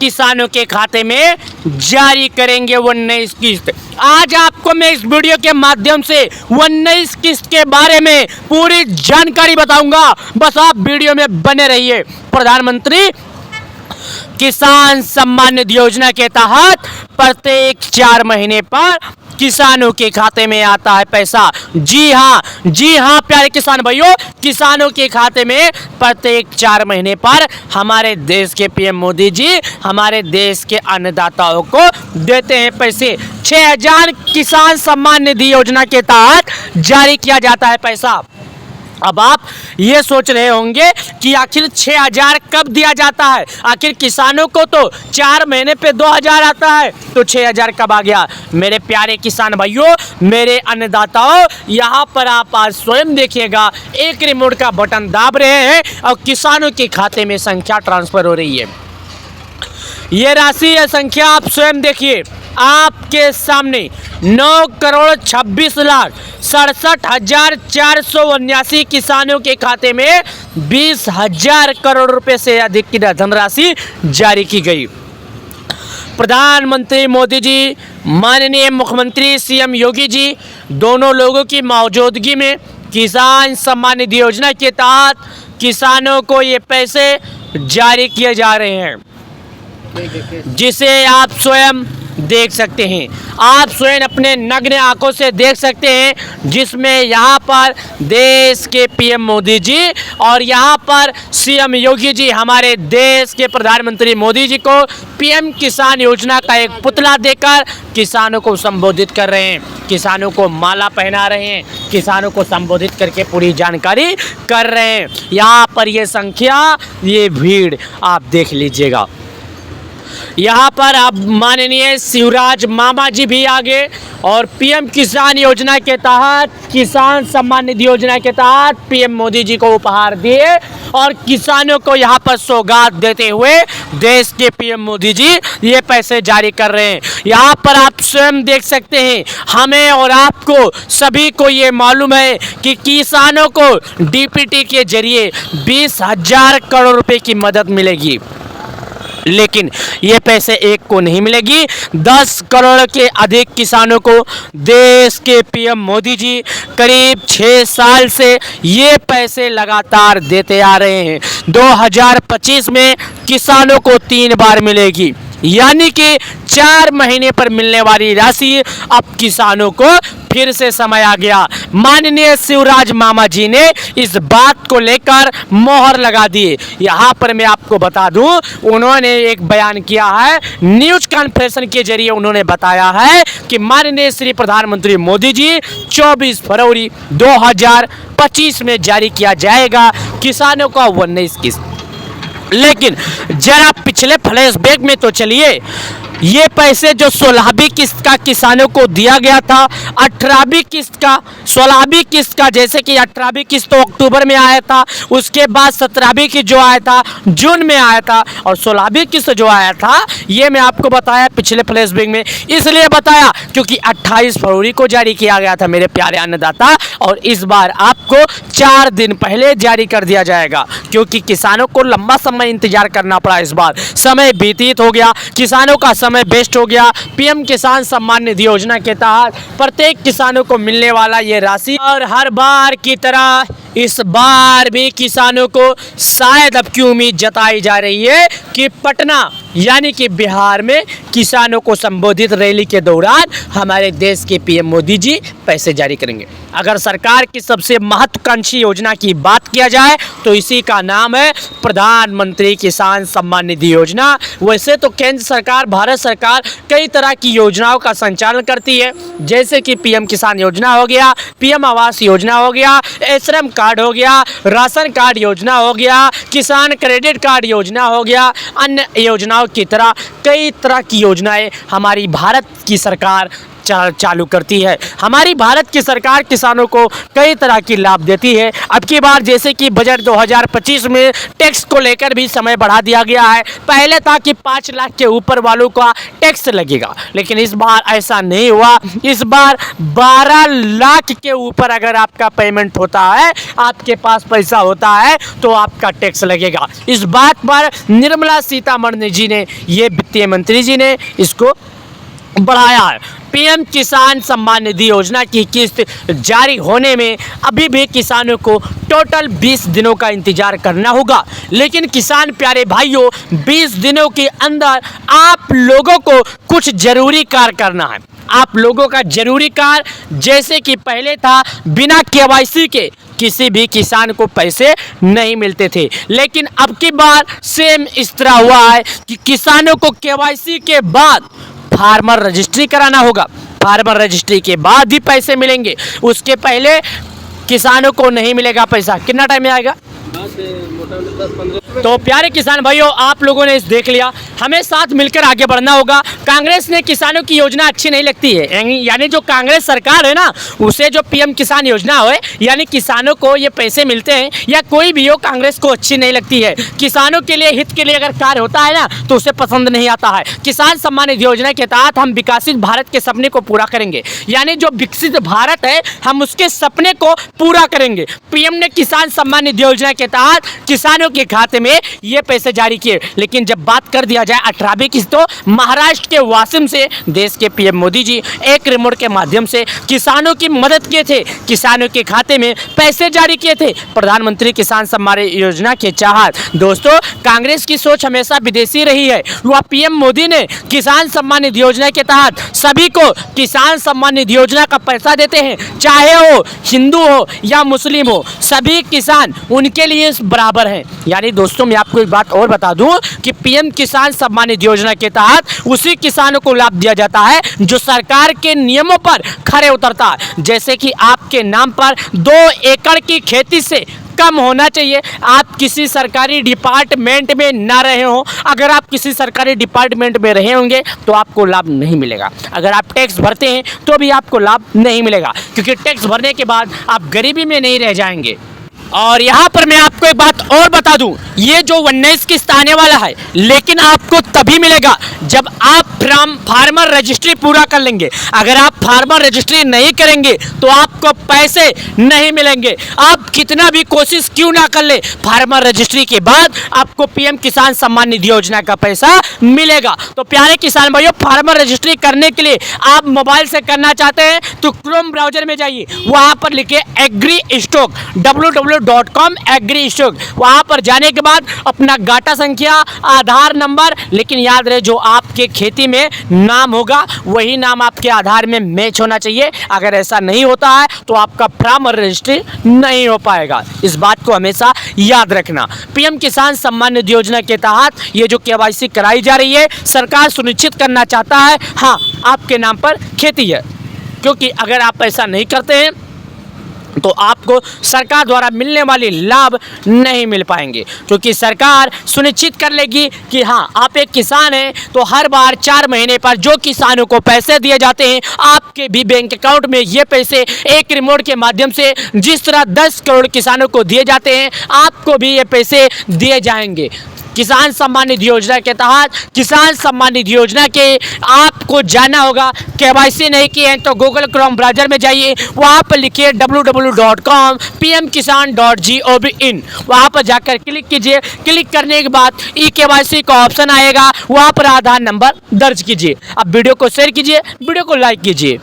किसानों के खाते में जारी करेंगे 19 किस्त। आज आपको मैं इस वीडियो के माध्यम से 19 किस्त के बारे में पूरी जानकारी बताऊंगा, बस आप वीडियो में बने रहिए। प्रधानमंत्री किसान सम्मान निधि योजना के तहत प्रत्येक 4 महीने पर किसानों के खाते में आता है पैसा। जी हाँ प्यारे किसान भाइयों, किसानों के खाते में प्रत्येक 4 महीने पर हमारे देश के पीएम मोदी जी हमारे देश के अन्नदाताओं को देते हैं पैसे। 6000 किसान सम्मान निधि योजना के तहत जारी किया जाता है पैसा। अब आप ये सोच रहे होंगे कि आखिर 6000 कब दिया जाता है? आखिर किसानों को तो 4 महीने पे 2000 आता है, तो 6000 कब आ गया? मेरे प्यारे किसान भाइयों, मेरे अन्नदाताओं, यहाँ पर आप आज स्वयं देखिएगा, एक रिमोट का बटन दाब रहे हैं और किसानों के खाते में संख्या ट्रांसफर हो रही है। ये राशि, यह संख्या आप स्वयं देखिए, आपके सामने 9,26,67,479 किसानों के खाते में 20,000 करोड़ रुपए से अधिक की धनराशि जारी की गई। प्रधानमंत्री मोदी जी, माननीय मुख्यमंत्री सीएम योगी जी, दोनों लोगों की मौजूदगी में किसान सम्मान निधि योजना के तहत किसानों को ये पैसे जारी किए जा रहे हैं, जिसे आप स्वयं देख सकते हैं। आप स्वयं अपने नग्न आंखों से देख सकते हैं, जिसमें यहाँ पर देश के पीएम मोदी जी और यहाँ पर सीएम योगी जी हमारे देश के प्रधानमंत्री मोदी जी को पीएम किसान योजना का एक पुतला देकर किसानों को संबोधित कर रहे हैं, किसानों को माला पहना रहे हैं, किसानों को संबोधित करके पूरी जानकारी कर रहे हैं। यहाँ पर ये संख्या, ये भीड़ आप देख लीजिएगा। यहाँ पर अब माननीय शिवराज मामा जी भी आगे और पीएम किसान योजना के तहत, किसान सम्मान निधि योजना के तहत पीएम मोदी जी को उपहार दिए और किसानों को यहाँ पर सौगात देते हुए देश के पीएम मोदी जी ये पैसे जारी कर रहे हैं। यहाँ पर आप स्वयं देख सकते हैं, हमें और आपको सभी को ये मालूम है कि किसानों को डीपीटी के जरिए 20,000 करोड़ रुपए की मदद मिलेगी, लेकिन ये पैसे एक को नहीं मिलेगी, 10 करोड़ के अधिक किसानों को देश के पीएम मोदी जी करीब 6 साल से ये पैसे लगातार देते आ रहे हैं। 2025 में किसानों को 3 बार मिलेगी, यानी कि 4 महीने पर मिलने वाली राशि अब किसानों को फिर से समय आ गया। माननीय शिवराज मामा जी ने इस बात को लेकर मोहर लगा दी। यहाँ पर मैं आपको बता दूं, उन्होंने एक बयान किया है, न्यूज कॉन्फ्रेंस के जरिए उन्होंने बताया है कि माननीय श्री प्रधानमंत्री मोदी जी 24 फरवरी 2025 में जारी किया जाएगा किसानों का 19 किस्त। लेकिन जरा पिछले फ्लैशबैक में तो चलिए, ये पैसे जो 16वीं किस्त का किसानों को दिया गया था, 18वीं किस्त का, 16वीं किस्त का, जैसे कि 18वीं किस्त तो अक्टूबर में आया था, उसके बाद 17वीं किस्त जो आया था जून में आया था, और 16वीं किस्त जो आया था ये मैं आपको बताया पिछले फ्लैशबैक में, इसलिए बताया क्योंकि 28 फरवरी को जारी किया गया था मेरे प्यारे अन्नदाता, और इस बार आपको 4 दिन पहले जारी कर दिया जाएगा, क्योंकि किसानों को लंबा समय इंतजार करना पड़ा। इस बार समय व्यतीत हो गया, किसानों का समय बेस्ट हो गया। पीएम किसान सम्मान निधि योजना के तहत प्रत्येक किसानों को मिलने वाला ये राशि, और हर बार की तरह इस बार भी किसानों को शायद अब की उम्मीद जताई जा रही है कि पटना यानी कि बिहार में किसानों को संबोधित रैली के दौरान हमारे देश के पीएम मोदी जी पैसे जारी करेंगे। अगर सरकार की सबसे महत्वाकांक्षी योजना की बात किया जाए तो इसी का नाम है प्रधानमंत्री किसान सम्मान निधि योजना। वैसे तो केंद्र सरकार, भारत सरकार कई तरह की योजनाओं का संचालन करती है, जैसे कि पीएम किसान योजना हो गया, पीएम आवास योजना हो गया, श्रम कार्ड हो गया, राशन कार्ड योजना हो गया, किसान क्रेडिट कार्ड योजना हो गया, अन्य योजनाओं की तरह कई तरह की योजनाएं हमारी भारत की सरकार चालू करती है। हमारी भारत की सरकार किसानों को कई तरह की लाभ देती है। अब की बार जैसे कि बजट 2025 में टैक्स को लेकर भी समय बढ़ा दिया गया है। पहले था कि 5 लाख के ऊपर वालों का टैक्स लगेगा, लेकिन इस बार ऐसा नहीं हुआ। इस बार 12 लाख के ऊपर अगर आपका पेमेंट होता है, आपके पास पैसा होता है, तो आपका टैक्स लगेगा। इस बात पर निर्मला सीतारमण जी ने, ये वित्तीय मंत्री जी ने इसको बढ़ाया है। पीएम किसान सम्मान निधि योजना की किस्त जारी होने में अभी भी किसानों को टोटल 20 दिनों का इंतजार करना होगा। लेकिन किसान प्यारे भाइयों, 20 दिनों के अंदर आप लोगों को कुछ जरूरी कार्य करना है। आप लोगों का जरूरी कार्य, जैसे कि पहले था बिना केवाईसी के किसी भी किसान को पैसे नहीं मिलते थे, लेकिन अब की बार सेम इस तरह हुआ है कि किसानों को केवाईसी के बाद फार्मर रजिस्ट्री कराना होगा। फार्मर रजिस्ट्री के बाद ही पैसे मिलेंगे, उसके पहले किसानों को नहीं मिलेगा पैसा। कितना टाइम में आएगा? तो प्यारे किसान भाइयों, आप लोगों ने इस देख लिया, हमें साथ मिलकर आगे बढ़ना होगा। कांग्रेस ने किसानों की योजना अच्छी नहीं लगती है, यानी जो कांग्रेस सरकार है ना, उसे जो पीएम किसान योजना है, यानी किसानों को ये पैसे मिलते हैं या कोई भी हो, कांग्रेस को अच्छी नहीं लगती है। किसानों के लिए, हित के लिए अगर कार्य होता है ना, तो उसे पसंद नहीं आता है। किसान सम्मान निधि योजना के तहत हम विकसित भारत के सपने को पूरा करेंगे, यानी जो विकसित भारत है, हम उसके सपने को पूरा करेंगे। पीएम ने किसान सम्मान निधि योजना के तहत किसानों के खाते में ये पैसे जारी किए, लेकिन जब बात कर दिया जाए 18वीं किस्त, तो महाराष्ट्र के वाशिम से देश के पीएम मोदी जी एक रिमोट के माध्यम से किसानों की मदद किए थे, किसानों के खाते में पैसे जारी किए थे प्रधानमंत्री किसान सम्मान योजना के तहत। दोस्तों, कांग्रेस की सोच हमेशा विदेशी रही है। वह पीएम मोदी ने किसान सम्मान निधि योजना के तहत सभी को किसान सम्मान निधि योजना का पैसा देते हैं, चाहे वो हिंदू हो या मुस्लिम हो, सभी किसान उनके लिए बराबर हैं। यानी दोस्तों, मैं आपको एक बात और बता दूं कि पीएम किसान सम्मान निधि योजना के तहत उसी किसानों को लाभ दिया जाता है जो सरकार के नियमों पर खरे उतरता है। जैसे कि आपके नाम पर 2 एकड़ की खेती से कम होना चाहिए, आप किसी सरकारी डिपार्टमेंट में ना रहे हो। अगर आप किसी सरकारी डिपार्टमेंट में रहे होंगे तो आपको लाभ नहीं मिलेगा। अगर आप टैक्स भरते हैं तो भी आपको लाभ नहीं मिलेगा, क्योंकि टैक्स भरने के बाद आप गरीबी में नहीं रह जाएंगे। और यहाँ पर मैं आपको एक बात और बता दूं, ये जो 19 किस्त आने वाला है, लेकिन आपको तभी मिलेगा जब आप फार्मर रजिस्ट्री पूरा कर लेंगे। अगर आप फार्मर रजिस्ट्री नहीं करेंगे तो आपको पैसे नहीं मिलेंगे। आप कितना भी कोशिश क्यों ना कर ले, फार्मर रजिस्ट्री के बाद आपको पीएम किसान सम्मान निधि योजना का पैसा मिलेगा। तो प्यारे किसान भाइयों, फार्मर रजिस्ट्री करने के लिए आप मोबाइल से करना चाहते हैं तो क्रोम ब्राउजर में जाइए, वहां पर लिखिए agree stock, www.com agree stock. वहां पर जाने के बाद अपना गाटा संख्या, आधार नंबर, लेकिन याद रहे जो आपके खेती में नाम होगा वही नाम आपके आधार में मैच होना चाहिए। अगर ऐसा नहीं होता है तो आपका फार्मर रजिस्ट्री नहीं हो पाएगा। इस बात को हमेशा याद रखना। पीएम किसान सम्मान निधि योजना के तहत ये जो केवाईसी कराई जा रही है, सरकार सुनिश्चित करना चाहता है हाँ आपके नाम पर खेती है, क्योंकि अगर आप ऐसा नहीं करते हैं तो आपको सरकार द्वारा मिलने वाले लाभ नहीं मिल पाएंगे, क्योंकि सरकार सुनिश्चित कर लेगी कि हाँ आप एक किसान हैं तो हर बार 4 महीने पर जो किसानों को पैसे दिए जाते हैं, आपके भी बैंक अकाउंट में ये पैसे एक रिमोट के माध्यम से जिस तरह 10 करोड़ किसानों को दिए जाते हैं, आपको भी ये पैसे दिए जाएंगे। किसान सम्मान निधि योजना के तहत, किसान सम्मान निधि योजना के आपको जाना होगा, केवाईसी नहीं किए हैं तो गूगल क्रोम ब्राउजर में जाइए, वहाँ पर लिखिए www.com pmkisan.gov.in, वहाँ पर जाकर क्लिक कीजिए। क्लिक करने के बाद ई केवाईसी का ऑप्शन आएगा, वहाँ पर आधार नंबर दर्ज कीजिए। अब वीडियो को शेयर कीजिए, वीडियो को लाइक कीजिए।